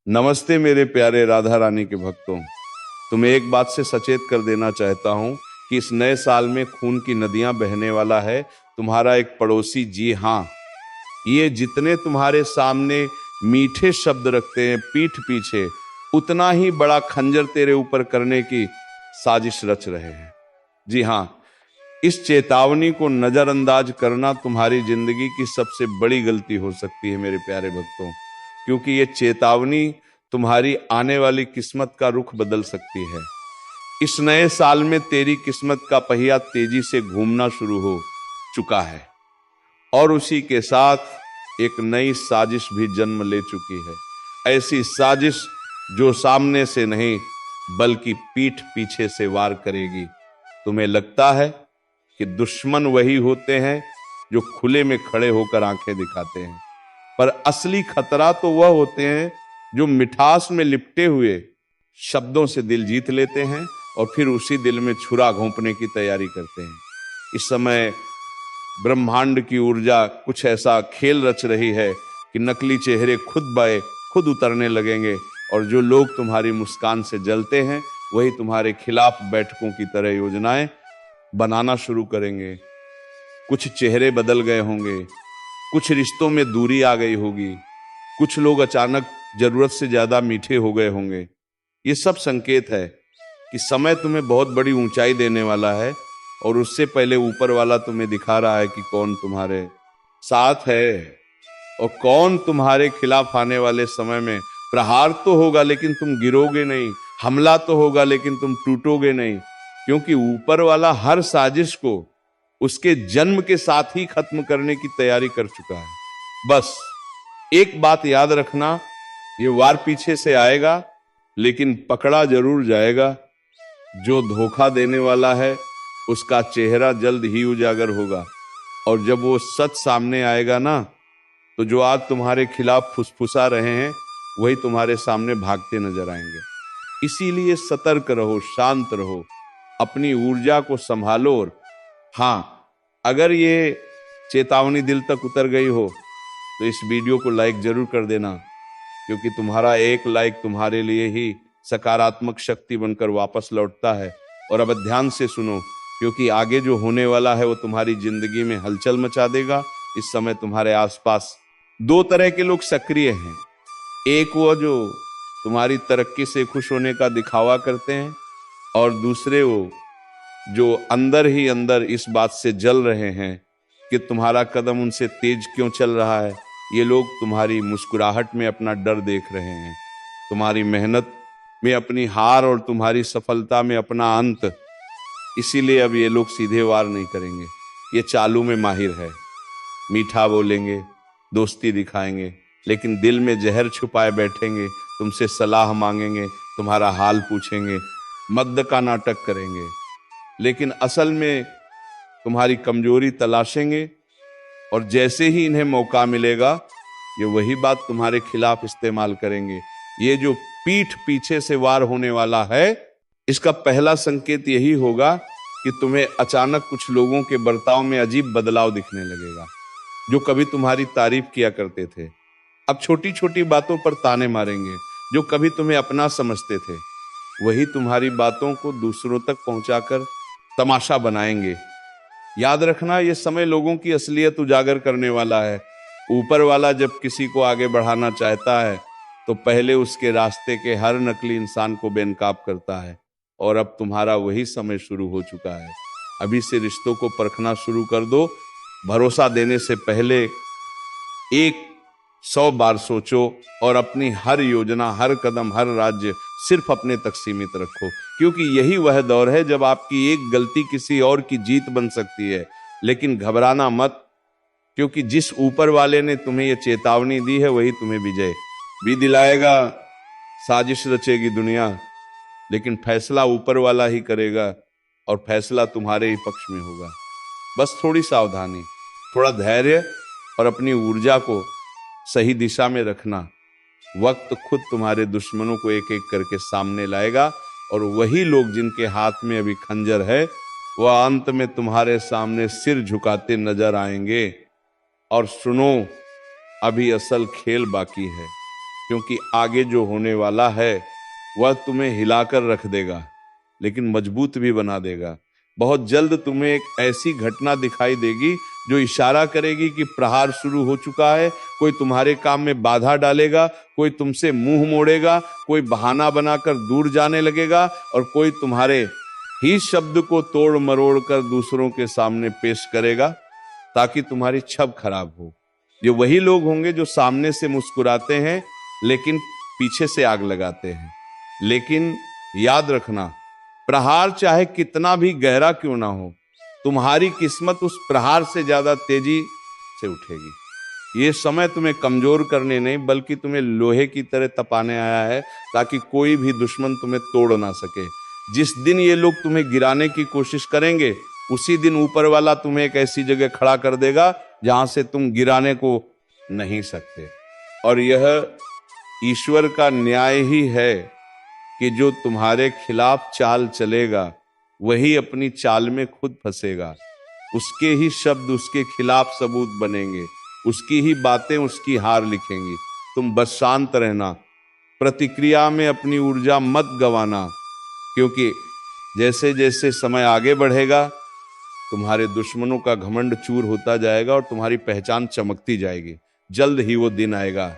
नमस्ते मेरे प्यारे राधा रानी के भक्तों। तुम्हें एक बात से सचेत कर देना चाहता हूं कि इस नए साल में खून की नदियां बहने वाला है तुम्हारा एक पड़ोसी। जी हाँ, ये जितने तुम्हारे सामने मीठे शब्द रखते हैं पीठ पीछे, उतना ही बड़ा खंजर तेरे ऊपर करने की साजिश रच रहे हैं। जी हाँ, इस चेतावनी को नजरअंदाज करना तुम्हारी जिंदगी की सबसे बड़ी गलती हो सकती है मेरे प्यारे भक्तों, क्योंकि ये चेतावनी तुम्हारी आने वाली किस्मत का रुख बदल सकती है। इस नए साल में तेरी किस्मत का पहिया तेजी से घूमना शुरू हो चुका है और उसी के साथ एक नई साजिश भी जन्म ले चुकी है। ऐसी साजिश जो सामने से नहीं बल्कि पीठ पीछे से वार करेगी। तुम्हें लगता है कि दुश्मन वही होते हैं जो खुले में खड़े होकर आंखें दिखाते हैं, पर असली खतरा तो वह होते हैं जो मिठास में लिपटे हुए शब्दों से दिल जीत लेते हैं और फिर उसी दिल में छुरा घोंपने की तैयारी करते हैं। इस समय ब्रह्मांड की ऊर्जा कुछ ऐसा खेल रच रही है कि नकली चेहरे खुद ब खुद उतरने लगेंगे और जो लोग तुम्हारी मुस्कान से जलते हैं वही तुम्हारे खिलाफ बैठकों की तरह योजनाएं बनाना शुरू करेंगे। कुछ चेहरे बदल गए होंगे, कुछ रिश्तों में दूरी आ गई होगी, कुछ लोग अचानक जरूरत से ज्यादा मीठे हो गए होंगे। ये सब संकेत है कि समय तुम्हें बहुत बड़ी ऊंचाई देने वाला है और उससे पहले ऊपर वाला तुम्हें दिखा रहा है कि कौन तुम्हारे साथ है और कौन तुम्हारे खिलाफ आने वाले समय में। प्रहार तो होगा लेकिन तुम गिरोगे नहीं, हमला तो होगा लेकिन तुम टूटोगे नहीं, क्योंकि ऊपर वाला हर साजिश को उसके जन्म के साथ ही खत्म करने की तैयारी कर चुका है। बस एक बात याद रखना, ये वार पीछे से आएगा लेकिन पकड़ा जरूर जाएगा। जो धोखा देने वाला है उसका चेहरा जल्द ही उजागर होगा और जब वो सच सामने आएगा ना, तो जो आज तुम्हारे खिलाफ फुसफुसा रहे हैं वही तुम्हारे सामने भागते नजर आएंगे। इसीलिए सतर्क रहो, शांत रहो, अपनी ऊर्जा को संभालो। और हाँ, अगर ये चेतावनी दिल तक उतर गई हो तो इस वीडियो को लाइक जरूर कर देना, क्योंकि तुम्हारा एक लाइक तुम्हारे लिए ही सकारात्मक शक्ति बनकर वापस लौटता है। और अब ध्यान से सुनो, क्योंकि आगे जो होने वाला है वो तुम्हारी जिंदगी में हलचल मचा देगा। इस समय तुम्हारे आसपास दो तरह के लोग सक्रिय हैं। एक वो जो तुम्हारी तरक्की से खुश होने का दिखावा करते हैं और दूसरे वो जो अंदर ही अंदर इस बात से जल रहे हैं कि तुम्हारा कदम उनसे तेज क्यों चल रहा है। ये लोग तुम्हारी मुस्कुराहट में अपना डर देख रहे हैं, तुम्हारी मेहनत में अपनी हार और तुम्हारी सफलता में अपना अंत। इसीलिए अब ये लोग सीधे वार नहीं करेंगे, ये चालू में माहिर है। मीठा बोलेंगे, दोस्ती दिखाएंगे, लेकिन दिल में जहर छुपाए बैठेंगे। तुमसे सलाह मांगेंगे, तुम्हारा हाल पूछेंगे, मद्द का नाटक करेंगे, लेकिन असल में तुम्हारी कमजोरी तलाशेंगे और जैसे ही इन्हें मौका मिलेगा ये वही बात तुम्हारे खिलाफ इस्तेमाल करेंगे। ये जो पीठ पीछे से वार होने वाला है, इसका पहला संकेत यही होगा कि तुम्हें अचानक कुछ लोगों के बर्ताव में अजीब बदलाव दिखने लगेगा। जो कभी तुम्हारी तारीफ किया करते थे अब छोटी छोटी बातों पर ताने मारेंगे। जो कभी तुम्हें अपना समझते थे वही तुम्हारी बातों को दूसरों तक पहुंचाकर तमाशा बनाएंगे। याद रखना, ये समय लोगों की असलियत उजागर करने वाला है। ऊपर वाला जब किसी को आगे बढ़ाना चाहता है तो पहले उसके रास्ते के हर नकली इंसान को बेनकाब करता है, और अब तुम्हारा वही समय शुरू हो चुका है। अभी से रिश्तों को परखना शुरू कर दो। भरोसा देने से पहले 100 बार सोचो और अपनी हर योजना, हर कदम, हर राज्य सिर्फ अपने तक सीमित रखो, क्योंकि यही वह दौर है जब आपकी एक गलती किसी और की जीत बन सकती है। लेकिन घबराना मत, क्योंकि जिस ऊपर वाले ने तुम्हें यह चेतावनी दी है वही तुम्हें विजय भी दिलाएगा। साजिश रचेगी दुनिया, लेकिन फैसला ऊपर वाला ही करेगा और फैसला तुम्हारे ही पक्ष में होगा। बस थोड़ी सावधानी, थोड़ा धैर्य और अपनी ऊर्जा को सही दिशा में रखना। वक्त खुद तुम्हारे दुश्मनों को एक एक करके सामने लाएगा और वही लोग जिनके हाथ में अभी खंजर है वह अंत में तुम्हारे सामने सिर झुकाते नजर आएंगे। और सुनो, अभी असल खेल बाकी है। क्योंकि आगे जो होने वाला है वह तुम्हें हिलाकर रख देगा, लेकिन मजबूत भी बना देगा। बहुत जल्द तुम्हें एक ऐसी घटना दिखाई देगी जो इशारा करेगी कि प्रहार शुरू हो चुका है। कोई तुम्हारे काम में बाधा डालेगा, कोई तुमसे मुंह मोड़ेगा, कोई बहाना बनाकर दूर जाने लगेगा, और कोई तुम्हारे ही शब्द को तोड़ मरोड़ कर दूसरों के सामने पेश करेगा ताकि तुम्हारी छब खराब हो। ये वही लोग होंगे जो सामने से मुस्कुराते हैं लेकिन पीछे से आग लगाते हैं। लेकिन याद रखना, प्रहार चाहे कितना भी गहरा क्यों ना हो, तुम्हारी किस्मत उस प्रहार से ज्यादा तेजी से उठेगी। ये समय तुम्हें कमजोर करने नहीं बल्कि तुम्हें लोहे की तरह तपाने आया है, ताकि कोई भी दुश्मन तुम्हें तोड़ ना सके। जिस दिन ये लोग तुम्हें गिराने की कोशिश करेंगे, उसी दिन ऊपर वाला तुम्हें एक ऐसी जगह खड़ा कर देगा जहां से तुम गिराने को नहीं सकते। और यह ईश्वर का न्याय ही है कि जो तुम्हारे खिलाफ चाल चलेगा वही अपनी चाल में खुद फंसेगा। उसके ही शब्द उसके खिलाफ सबूत बनेंगे, उसकी ही बातें उसकी हार लिखेंगी। तुम बस शांत रहना, प्रतिक्रिया में अपनी ऊर्जा मत गंवाना, क्योंकि जैसे जैसे समय आगे बढ़ेगा तुम्हारे दुश्मनों का घमंड चूर होता जाएगा और तुम्हारी पहचान चमकती जाएगी। जल्द ही वो दिन आएगा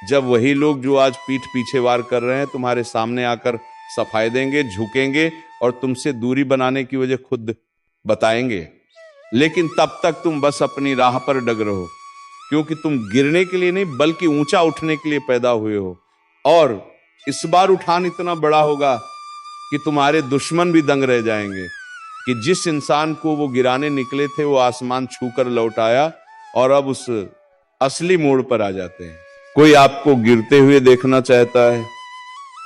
जब वही लोग जो आज पीठ पीछे वार कर रहे हैं तुम्हारे सामने आकर सफाई देंगे, झुकेंगे और तुमसे दूरी बनाने की वजह खुद बताएंगे। लेकिन तब तक तुम बस अपनी राह पर डग रहो, क्योंकि तुम गिरने के लिए नहीं बल्कि ऊंचा उठने के लिए पैदा हुए हो। और इस बार उठान इतना बड़ा होगा कि तुम्हारे दुश्मन भी दंग रह जाएंगे कि जिस इंसान को वो गिराने निकले थे वो आसमान छूकर लौट आया, और अब उस असली मोड़ पर आ जाते हैं। कोई आपको गिरते हुए देखना चाहता है,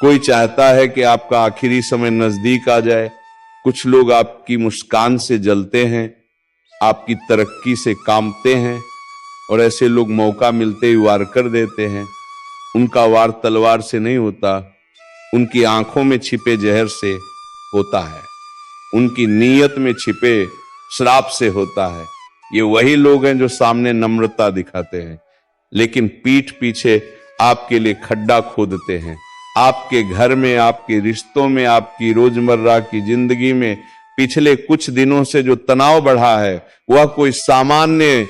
कोई चाहता है कि आपका आखिरी समय नजदीक आ जाए। कुछ लोग आपकी मुस्कान से जलते हैं, आपकी तरक्की से कांपते हैं, और ऐसे लोग मौका मिलते ही वार कर देते हैं। उनका वार तलवार से नहीं होता, उनकी आंखों में छिपे जहर से होता है, उनकी नीयत में छिपे श्राप से होता है। ये वही लोग हैं जो सामने नम्रता दिखाते हैं लेकिन पीठ पीछे आपके लिए खड्डा खोदते हैं। आपके घर में, आपके रिश्तों में, आपकी रोजमर्रा की जिंदगी में पिछले कुछ दिनों से जो तनाव बढ़ा है वह कोई सामान्य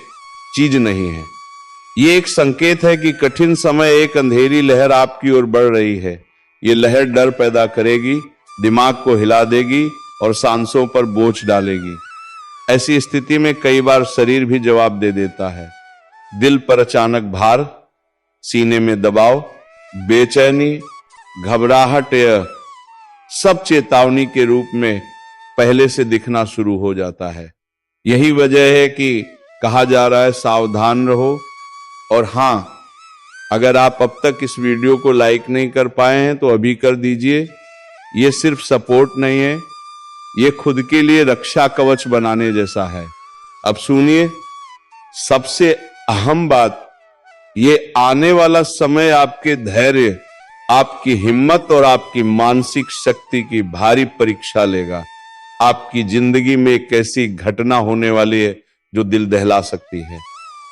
चीज नहीं है। ये एक संकेत है कि कठिन समय एक अंधेरी लहर आपकी ओर बढ़ रही है। ये लहर डर पैदा करेगी, दिमाग को हिला देगी और सांसों पर बोझ डालेगी। ऐसी स्थिति में कई बार शरीर भी जवाब दे देता है। दिल पर अचानक भार, सीने में दबाव, बेचैनी, घबराहट, यह सब चेतावनी के रूप में पहले से दिखना शुरू हो जाता है। यही वजह है कि कहा जा रहा है सावधान रहो। और हां, अगर आप अब तक इस वीडियो को लाइक नहीं कर पाए हैं तो अभी कर दीजिए। ये सिर्फ सपोर्ट नहीं है, ये खुद के लिए रक्षा कवच बनाने जैसा है। अब सुनिए, सबसे अहम बात, ये आने वाला समय आपके धैर्य, आपकी हिम्मत और आपकी मानसिक शक्ति की भारी परीक्षा लेगा। आपकी जिंदगी में एक ऐसी घटना होने वाली है जो दिल दहला सकती है।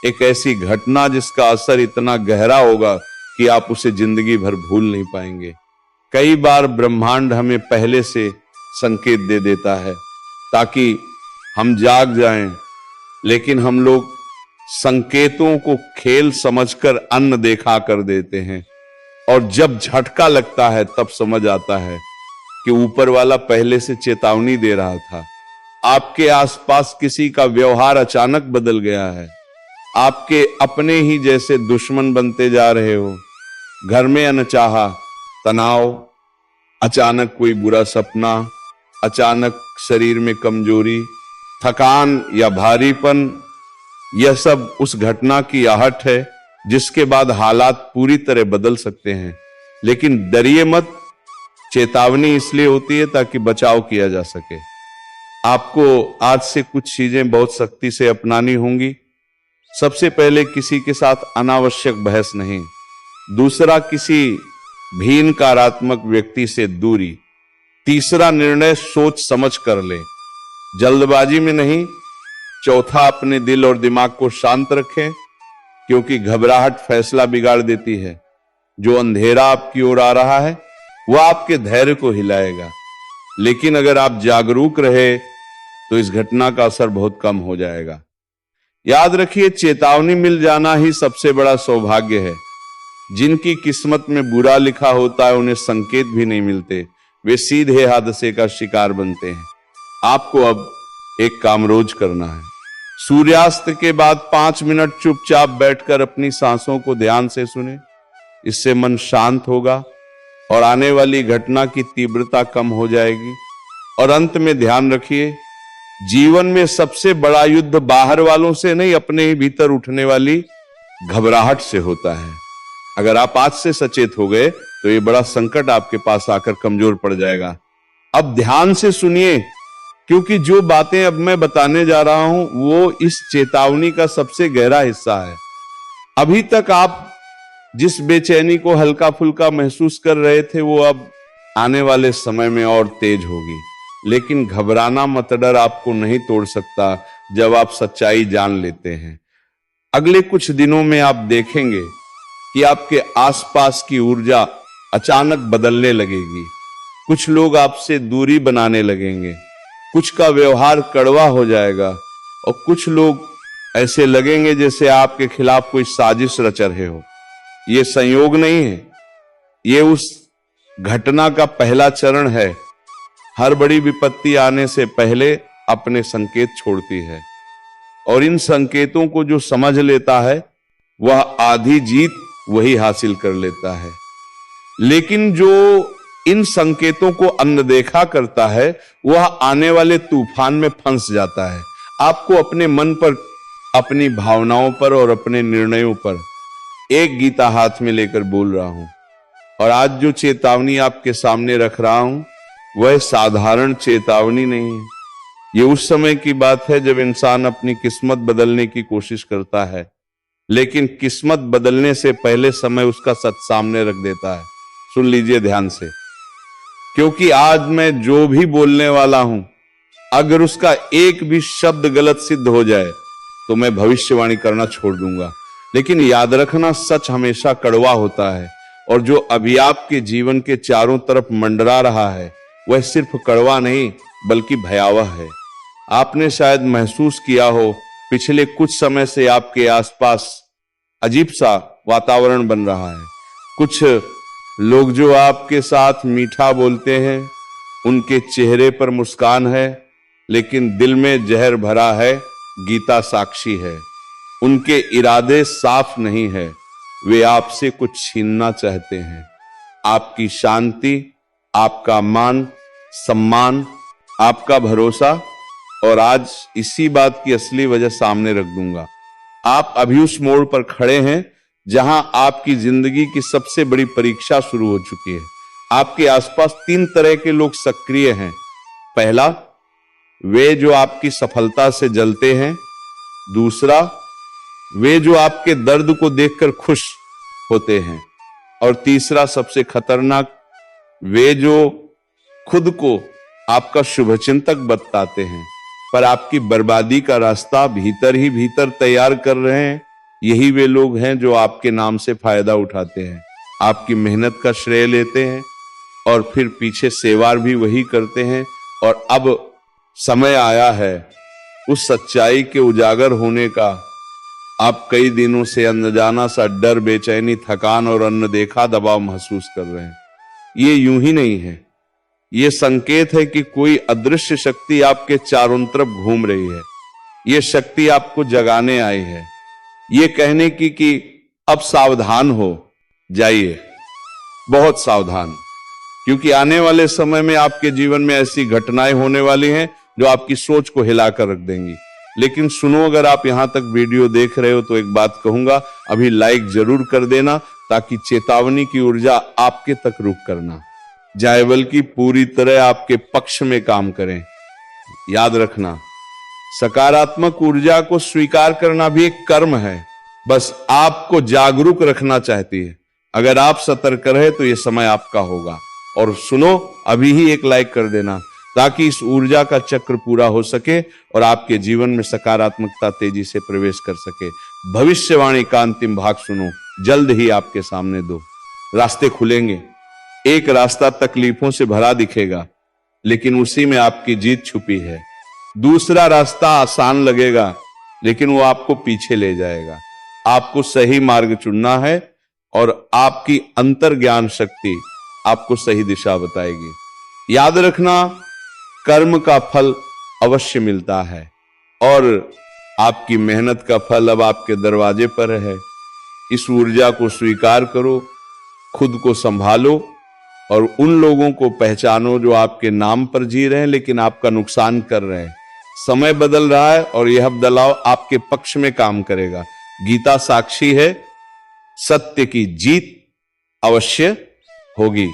एक ऐसी घटना जिसका असर इतना गहरा होगा कि आप उसे जिंदगी भर भूल नहीं पाएंगे। कई बार ब्रह्मांड हमें पहले से संकेत दे देता है ताकि हम जाग जाएं, लेकिन हम लोग संकेतों को खेल समझकर अन्न देखा कर देते हैं, और जब झटका लगता है तब समझ आता है कि ऊपर वाला पहले से चेतावनी दे रहा था। आपके आसपास किसी का व्यवहार अचानक बदल गया है, आपके अपने ही जैसे दुश्मन बनते जा रहे हो। घर में अनचाहा तनाव, अचानक कोई बुरा सपना, अचानक शरीर में कमजोरी, थकान या भारीपन, यह सब उस घटना की आहट है जिसके बाद हालात पूरी तरह बदल सकते हैं। लेकिन डरिए मत, चेतावनी इसलिए होती है ताकि बचाव किया जा सके। आपको आज से कुछ चीजें बहुत सख्ती से अपनानी होंगी। सबसे पहले, किसी के साथ अनावश्यक बहस नहीं। दूसरा, किसी भी नकारात्मक व्यक्ति से दूरी। तीसरा, निर्णय सोच समझ कर ले, जल्दबाजी में नहीं। चौथा, अपने दिल और दिमाग को शांत रखें, क्योंकि घबराहट फैसला बिगाड़ देती है। जो अंधेरा आपकी ओर आ रहा है वह आपके धैर्य को हिलाएगा, लेकिन अगर आप जागरूक रहे तो इस घटना का असर बहुत कम हो जाएगा। याद रखिए, चेतावनी मिल जाना ही सबसे बड़ा सौभाग्य है। जिनकी किस्मत में बुरा लिखा होता है उन्हें संकेत भी नहीं मिलते, वे सीधे हादसे का शिकार बनते हैं। आपको अब एक काम रोज करना है। सूर्यास्त के बाद 5 मिनट चुपचाप बैठकर अपनी सांसों को ध्यान से सुने। इससे मन शांत होगा और आने वाली घटना की तीव्रता कम हो जाएगी। और अंत में ध्यान रखिए, जीवन में सबसे बड़ा युद्ध बाहर वालों से नहीं, अपने ही भीतर उठने वाली घबराहट से होता है। अगर आप आज से सचेत हो गए तो ये बड़ा संकट आपके पास आकर कमजोर पड़ जाएगा। अब ध्यान से सुनिए, क्योंकि जो बातें अब मैं बताने जा रहा हूं वो इस चेतावनी का सबसे गहरा हिस्सा है। अभी तक आप जिस बेचैनी को हल्का फुल्का महसूस कर रहे थे वो अब आने वाले समय में और तेज होगी। लेकिन घबराना मत डर आपको नहीं तोड़ सकता जब आप सच्चाई जान लेते हैं। अगले कुछ दिनों में आप देखेंगे कि आपके आसपास की ऊर्जा अचानक बदलने लगेगी। कुछ लोग आपसे दूरी बनाने लगेंगे, कुछ का व्यवहार कड़वा हो जाएगा और कुछ लोग ऐसे लगेंगे जैसे आपके खिलाफ कोई साजिश रच रहे हो। ये संयोग नहीं है, ये उस घटना का पहला चरण है। हर बड़ी विपत्ति आने से पहले अपने संकेत छोड़ती है और इन संकेतों को जो समझ लेता है वह आधी जीत वही हासिल कर लेता है। लेकिन जो इन संकेतों को अनदेखा करता है वह आने वाले तूफान में फंस जाता है। आपको अपने मन पर, अपनी भावनाओं पर और अपने निर्णयों पर एक गीता हाथ में लेकर बोल रहा हूं। और आज जो चेतावनी आपके सामने रख रहा हूं वह साधारण चेतावनी नहीं है। ये उस समय की बात है जब इंसान अपनी किस्मत बदलने की कोशिश करता है, लेकिन किस्मत बदलने से पहले समय उसका सच सामने रख देता है। सुन लीजिए ध्यान से, क्योंकि आज मैं जो भी बोलने वाला हूं अगर उसका एक भी शब्द गलत सिद्ध हो जाए तो मैं भविष्यवाणी करना छोड़ दूंगा। लेकिन याद रखना, सच हमेशा कड़वा होता है और जो अभी आपके जीवन के चारों तरफ मंडरा रहा है वह सिर्फ कड़वा नहीं बल्कि भयावह है। आपने शायद महसूस किया हो, पिछले कुछ समय से आपके आसपास अजीब सा वातावरण बन रहा है। कुछ लोग जो आपके साथ मीठा बोलते हैं, उनके चेहरे पर मुस्कान है लेकिन दिल में जहर भरा है। गीता साक्षी है, उनके इरादे साफ नहीं है, वे आपसे कुछ छीनना चाहते हैं। आपकी शांति, आपका मान सम्मान, आपका भरोसा। और आज इसी बात की असली वजह सामने रख दूंगा। आप अभी उस मोड़ पर खड़े हैं जहां आपकी जिंदगी की सबसे बड़ी परीक्षा शुरू हो चुकी है। आपके आसपास 3 तरह के लोग सक्रिय हैं। पहला, वे जो आपकी सफलता से जलते हैं। दूसरा, वे जो आपके दर्द को देखकर खुश होते हैं। और तीसरा, सबसे खतरनाक, वे जो खुद को आपका शुभचिंतक बताते हैं पर आपकी बर्बादी का रास्ता भीतर ही भीतर तैयार कर रहे हैं। यही वे लोग हैं जो आपके नाम से फायदा उठाते हैं, आपकी मेहनत का श्रेय लेते हैं और फिर पीछे सेवार भी वही करते हैं। और अब समय आया है उस सच्चाई के उजागर होने का। आप कई दिनों से अनजाना सा डर, बेचैनी, थकान और अनदेखा दबाव महसूस कर रहे हैं। ये यूं ही नहीं है, ये संकेत है कि कोई अदृश्य शक्ति आपके चारों तरफ घूम रही है। ये शक्ति आपको जगाने आई है, ये कहने की कि अब सावधान हो जाइए, बहुत सावधान, क्योंकि आने वाले समय में आपके जीवन में ऐसी घटनाएं होने वाली हैं जो आपकी सोच को हिलाकर रख देंगी। लेकिन सुनो, अगर आप यहां तक वीडियो देख रहे हो तो एक बात कहूंगा, अभी लाइक जरूर कर देना ताकि चेतावनी की ऊर्जा आपके तक रुक करना जाए, बल्कि पूरी तरह आपके पक्ष में काम करें। याद रखना, सकारात्मक ऊर्जा को स्वीकार करना भी एक कर्म है, बस आपको जागरूक रखना चाहती है। अगर आप सतर्क रहे तो यह समय आपका होगा। और सुनो, अभी ही एक लाइक कर देना ताकि इस ऊर्जा का चक्र पूरा हो सके और आपके जीवन में सकारात्मकता तेजी से प्रवेश कर सके। भविष्यवाणी का अंतिम भाग सुनो, जल्द ही आपके सामने दो। रास्ते खुलेंगे। एक रास्ता तकलीफों से भरा दिखेगा, लेकिन उसी में आपकी जीत छुपी है। दूसरा रास्ता आसान लगेगा, लेकिन वो आपको पीछे ले जाएगा। आपको सही मार्ग चुनना है और आपकी अंतर्ज्ञान शक्ति आपको सही दिशा बताएगी। याद रखना, कर्म का फल अवश्य मिलता है और आपकी मेहनत का फल अब आपके दरवाजे पर है। इस ऊर्जा को स्वीकार करो, खुद को संभालो और उन लोगों को पहचानो जो आपके नाम पर जी रहे हैं लेकिन आपका नुकसान कर रहे हैं। समय बदल रहा है और यह बदलाव आपके पक्ष में काम करेगा। गीता साक्षी है, सत्य की जीत अवश्य होगी।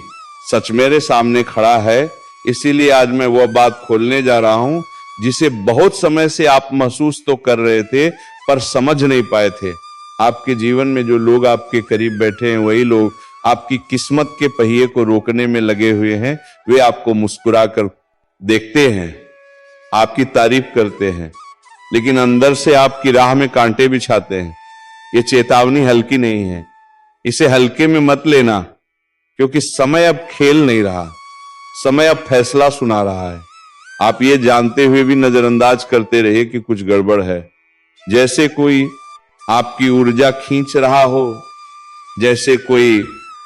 सच मेरे सामने खड़ा है, इसीलिए आज मैं वह बात खोलने जा रहा हूं जिसे बहुत समय से आप महसूस तो कर रहे थे पर समझ नहीं पाए थे। आपके जीवन में जो लोग आपके करीब बैठे हैं वही लोग आपकी किस्मत के पहिए को रोकने में लगे हुए हैं। वे आपको मुस्कुरा कर देखते हैं, आपकी तारीफ करते हैं, लेकिन अंदर से आपकी राह में कांटे बिछाते हैं। ये चेतावनी हल्की नहीं है, इसे हल्के में मत लेना, क्योंकि समय अब खेल नहीं रहा, समय अब फैसला सुना रहा है। आप ये जानते हुए भी नजरअंदाज करते रहिए कि कुछ गड़बड़ है, जैसे कोई आपकी ऊर्जा खींच रहा हो, जैसे कोई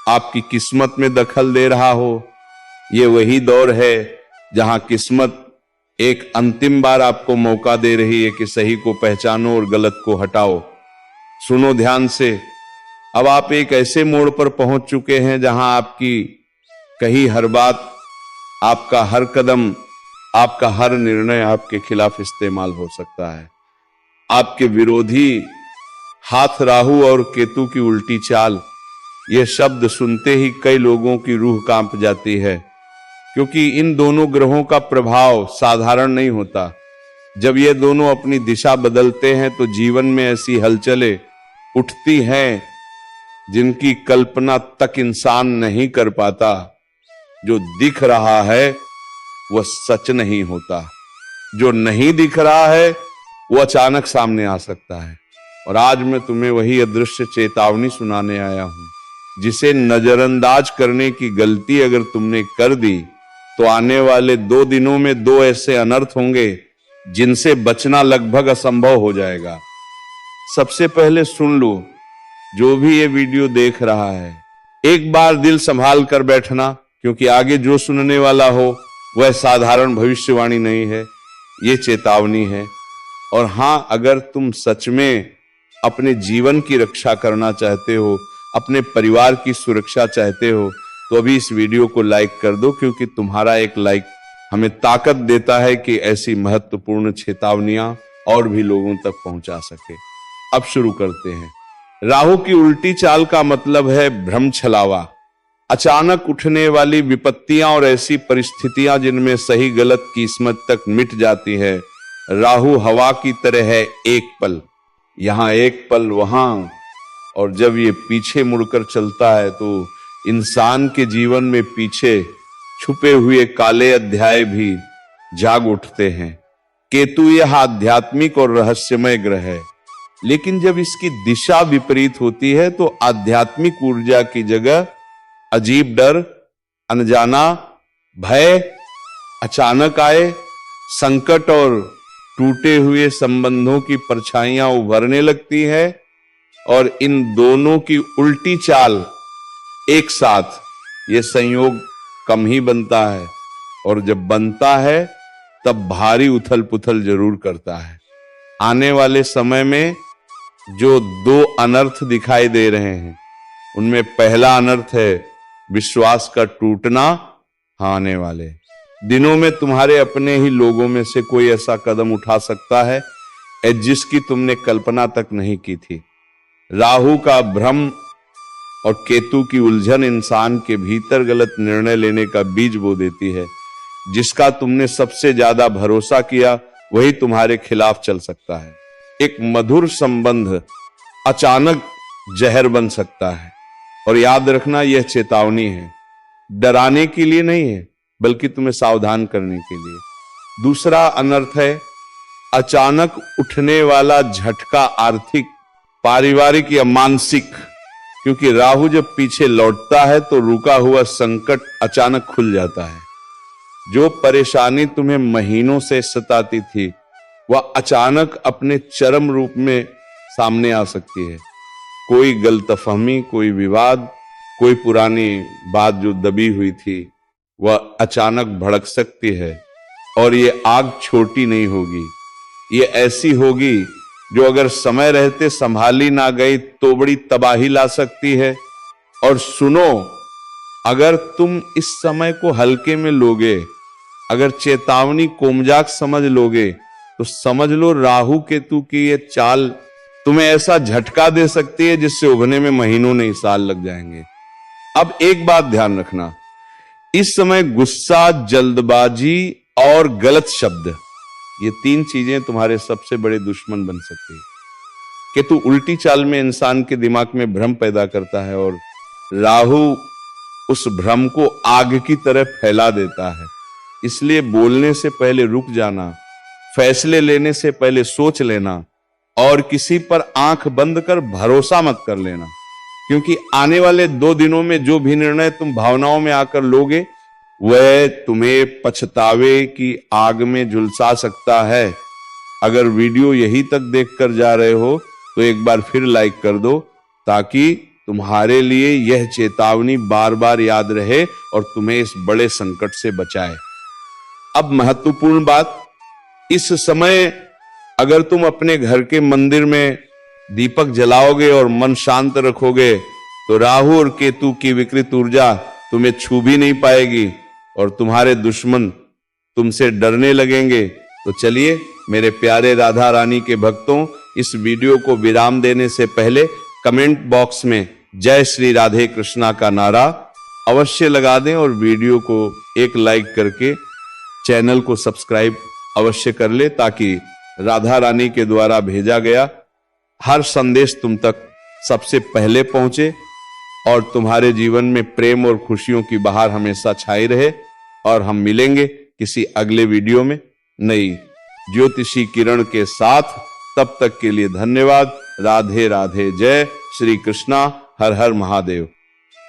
आपकी किस्मत में दखल दे रहा हो। ये वही दौर है जहां किस्मत एक अंतिम बार आपको मौका दे रही है कि सही को पहचानो और गलत को हटाओ। सुनो ध्यान से, अब आप एक ऐसे मोड़ पर पहुंच चुके हैं जहां आपकी कही हर बात, आपका हर कदम, आपका हर निर्णय आपके खिलाफ इस्तेमाल हो सकता है। आपके विरोधी हाथ राहु और केतु की उल्टी चाल, ये शब्द सुनते ही कई लोगों की रूह कांप जाती है, क्योंकि इन दोनों ग्रहों का प्रभाव साधारण नहीं होता। जब ये दोनों अपनी दिशा बदलते हैं तो जीवन में ऐसी हलचलें उठती हैं जिनकी कल्पना तक इंसान नहीं कर पाता। जो दिख रहा है वह सच नहीं होता, जो नहीं दिख रहा है वो अचानक सामने आ सकता है। और आज मैं तुम्हें वही अदृश्य चेतावनी सुनाने आया हूं, जिसे नजरअंदाज करने की गलती अगर तुमने कर दी तो आने वाले 2 दिनों में 2 ऐसे अनर्थ होंगे जिनसे बचना लगभग असंभव हो जाएगा। सबसे पहले सुन लो, जो भी ये वीडियो देख रहा है, एक बार दिल संभाल कर बैठना, क्योंकि आगे जो सुनने वाला हो वह साधारण भविष्यवाणी नहीं है, ये चेतावनी है। और हां, अगर तुम सच में अपने जीवन की रक्षा करना चाहते हो, अपने परिवार की सुरक्षा चाहते हो, तो अभी इस वीडियो को लाइक कर दो, क्योंकि तुम्हारा एक लाइक हमें ताकत देता है कि ऐसी महत्वपूर्ण चेतावनियां और भी लोगों तक पहुंचा सके। अब शुरू करते हैं। राहु की उल्टी चाल का मतलब है भ्रम छलावा, अचानक उठने वाली विपत्तियां और ऐसी परिस्थितियां जिनमें सही गलत किस्मत तक मिट जाती है। राहु हवा की तरह है, एक पल यहां एक पल वहां, और जब ये पीछे मुड़कर चलता है तो इंसान के जीवन में पीछे छुपे हुए काले अध्याय भी जाग उठते हैं। केतु यह आध्यात्मिक और रहस्यमय ग्रह है, लेकिन जब इसकी दिशा विपरीत होती है तो आध्यात्मिक ऊर्जा की जगह अजीब डर, अनजाना भय अचानक आए, संकट और टूटे हुए संबंधों की परछाइयां उभरने लगती है। और इन दोनों की उल्टी चाल एक साथ, ये संयोग कम ही बनता है, और जब बनता है तब भारी उथल पुथल जरूर करता है। आने वाले समय में जो 2 अनर्थ दिखाई दे रहे हैं, उनमें पहला अनर्थ है विश्वास का टूटना। आने वाले दिनों में तुम्हारे अपने ही लोगों में से कोई ऐसा कदम उठा सकता है जिसकी तुमने कल्पना तक नहीं की थी। राहु का भ्रम और केतु की उलझन इंसान के भीतर गलत निर्णय लेने का बीज बो देती है। जिसका तुमने सबसे ज्यादा भरोसा किया वही तुम्हारे खिलाफ चल सकता है। एक मधुर संबंध अचानक जहर बन सकता है। और याद रखना, यह चेतावनी है, डराने के लिए नहीं है, बल्कि तुम्हें सावधान करने के लिए। दूसरा अनर्थ है अचानक उठने वाला झटका, आर्थिक, पारिवारिक या मानसिक। क्योंकि राहु जब पीछे लौटता है तो रुका हुआ संकट अचानक खुल जाता है। जो परेशानी तुम्हें महीनों से सताती थी वह अचानक अपने चरम रूप में सामने आ सकती है। कोई गलतफहमी, कोई विवाद, कोई पुरानी बात जो दबी हुई थी वह अचानक भड़क सकती है। और ये आग छोटी नहीं होगी, ये ऐसी होगी जो अगर समय रहते संभाली ना गई तो बड़ी तबाही ला सकती है। और सुनो, अगर तुम इस समय को हल्के में लोगे, अगर चेतावनी कोमजाक समझ लोगे, तो समझ लो राहु केतु की ये चाल तुम्हें ऐसा झटका दे सकती है जिससे उभरने में महीनों नहीं साल लग जाएंगे। अब एक बात ध्यान रखना, इस समय गुस्सा, जल्दबाजी और गलत शब्द, ये तीन चीजें तुम्हारे सबसे बड़े दुश्मन बन सकती है। केतु उल्टी चाल में इंसान के दिमाग में भ्रम पैदा करता है और राहु उस भ्रम को आग की तरह फैला देता है। इसलिए बोलने से पहले रुक जाना, फैसले लेने से पहले सोच लेना और किसी पर आंख बंद कर भरोसा मत कर लेना, क्योंकि आने वाले 2 दिनों में जो भी निर्णय तुम भावनाओं में आकर लोगे वह तुम्हें पछतावे की आग में झुलसा सकता है। अगर वीडियो यहीं तक देखकर जा रहे हो तो एक बार फिर लाइक कर दो, ताकि तुम्हारे लिए यह चेतावनी बार बार याद रहे और तुम्हें इस बड़े संकट से बचाए। अब महत्वपूर्ण बात, इस समय अगर तुम अपने घर के मंदिर में दीपक जलाओगे और मन शांत रखोगे तो राहु और केतु की विकृत ऊर्जा तुम्हें छू भी नहीं पाएगी और तुम्हारे दुश्मन तुमसे डरने लगेंगे। तो चलिए मेरे प्यारे राधा रानी के भक्तों, इस वीडियो को विराम देने से पहले कमेंट बॉक्स में जय श्री राधे कृष्णा का नारा अवश्य लगा दें और वीडियो को एक लाइक करके चैनल को सब्सक्राइब अवश्य कर ले, ताकि राधा रानी के द्वारा भेजा गया हर संदेश तुम तक सबसे पहले पहुंचे और तुम्हारे जीवन में प्रेम और खुशियों की बहार हमेशा छाई रहे। और हम मिलेंगे किसी अगले वीडियो में नई ज्योतिषी किरण के साथ। तब तक के लिए धन्यवाद। राधे राधे। जय श्री कृष्णा। हर हर महादेव।